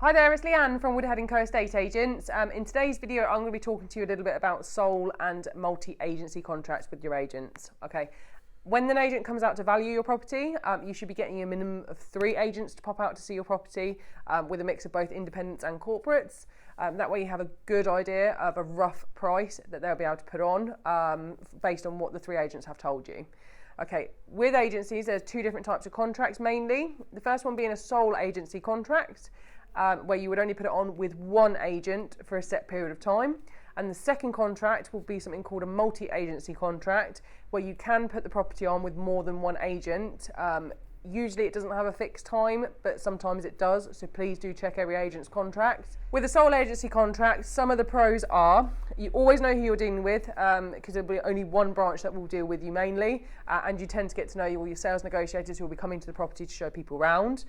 Hi there, it's Lianne from Woodhead Co Estate Agents. In today's video, I'm going to be talking to you a little bit about sole and multi-agency contracts with your agents. Okay, when an agent comes out to value your property, you should be getting a minimum of 3 agents to pop out to see your property with a mix of both independents and corporates. That way you have a good idea of a rough price that they'll be able to put on based on what the 3 agents have told you. Okay, with agencies, there's 2 different types of contracts mainly. The first one being a sole agency contract, where you would only put it on with 1 agent for a set period of time. And the second contract will be something called a multi-agency contract, where you can put the property on with more than 1 agent. Usually it doesn't have a fixed time, but sometimes it does, so please do check every agent's contract. With a sole agency contract, some of the pros are, you always know who you're dealing with, because there'll be only 1 branch that will deal with you mainly, and you tend to get to know all your sales negotiators who will be coming to the property to show people around.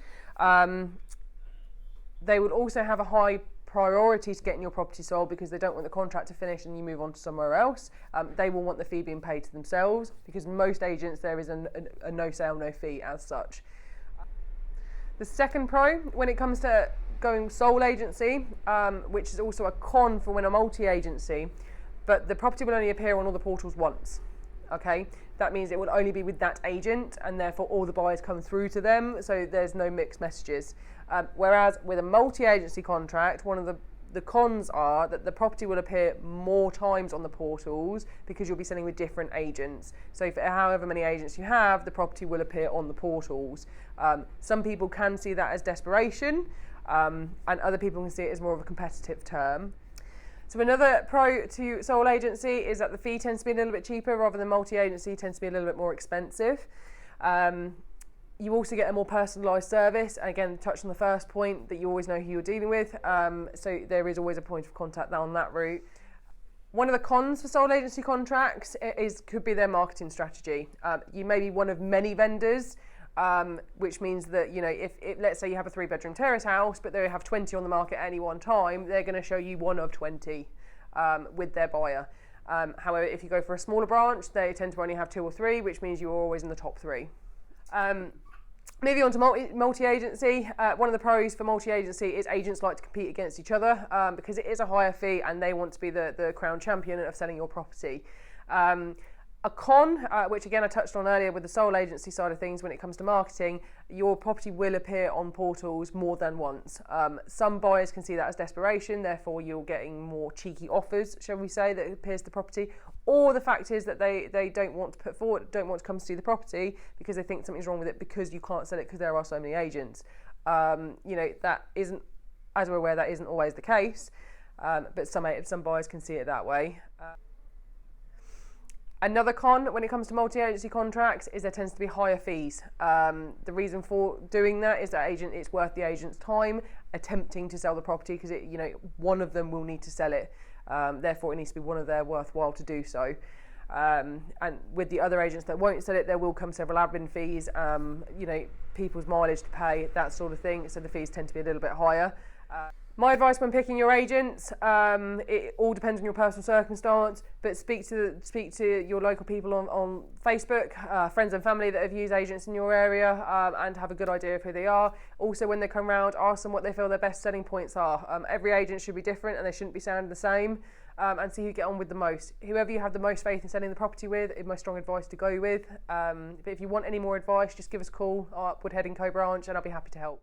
They would also have a high priority to getting your property sold because they don't want the contract to finish and you move on to somewhere else. They will want the fee being paid to themselves because most agents there is a no sale, no fee as such. The second pro, when it comes to going sole agency, which is also a con for when a multi-agency, but the property will only appear on all the portals once. Okay, that means it will only be with that agent and therefore all the buyers come through to them, so there's no mixed messages. Whereas with a multi-agency contract, one of the cons are that the property will appear more times on the portals because you'll be selling with different agents. So for however many agents you have, the property will appear on the portals. Some people can see that as desperation, and other people can see it as more of a competitive term. So another pro to sole agency is that the fee tends to be a little bit cheaper rather than multi-agency tends to be a little bit more expensive. You also get a more personalised service, and again, touch on the first point that you always know who you're dealing with, so there is always a point of contact on that route. One of the cons for sole agency contracts could be their marketing strategy. You may be one of many vendors, which means that, you know, if let's say you have a 3-bedroom terrace house, but they have 20 on the market at any one time, they're going to show you one of 20 with their buyer. However, if you go for a smaller branch, they tend to only have 2 or 3, which means you're always in the top 3. Moving on to multi-agency, one of the pros for multi-agency is agents like to compete against each other because it is a higher fee and they want to be the crown champion of selling your property. A con, which again I touched on earlier with the sole agency side of things when it comes to marketing, your property will appear on portals more than once. Some buyers can see that as desperation, therefore you're getting more cheeky offers, shall we say, that appears to the property, or the fact is that they don't want to put forward, don't want to come to see the property because they think something's wrong with it because you can't sell it because there are so many agents. You know, that isn't, as we're aware, that isn't always the case, but some buyers can see it that way. Another con when it comes to multi-agency contracts is there tends to be higher fees. The reason for doing that is that it's worth the agent's time attempting to sell the property because one of them will need to sell it. Therefore, it needs to be one of their worthwhile to do so. And with the other agents that won't sell it, there will come several admin fees, people's mileage to pay, that sort of thing. So the fees tend to be a little bit higher. My advice when picking your agents, it all depends on your personal circumstance, but speak to your local people on Facebook, friends and family that have used agents in your area, and have a good idea of who they are. Also, when they come round, ask them what they feel their best selling points are. Every agent should be different and they shouldn't be sounding the same, and see who you get on with the most. Whoever you have the most faith in selling the property with is my strong advice to go with. But if you want any more advice, just give us a call at Woodhead Co branch and I'll be happy to help.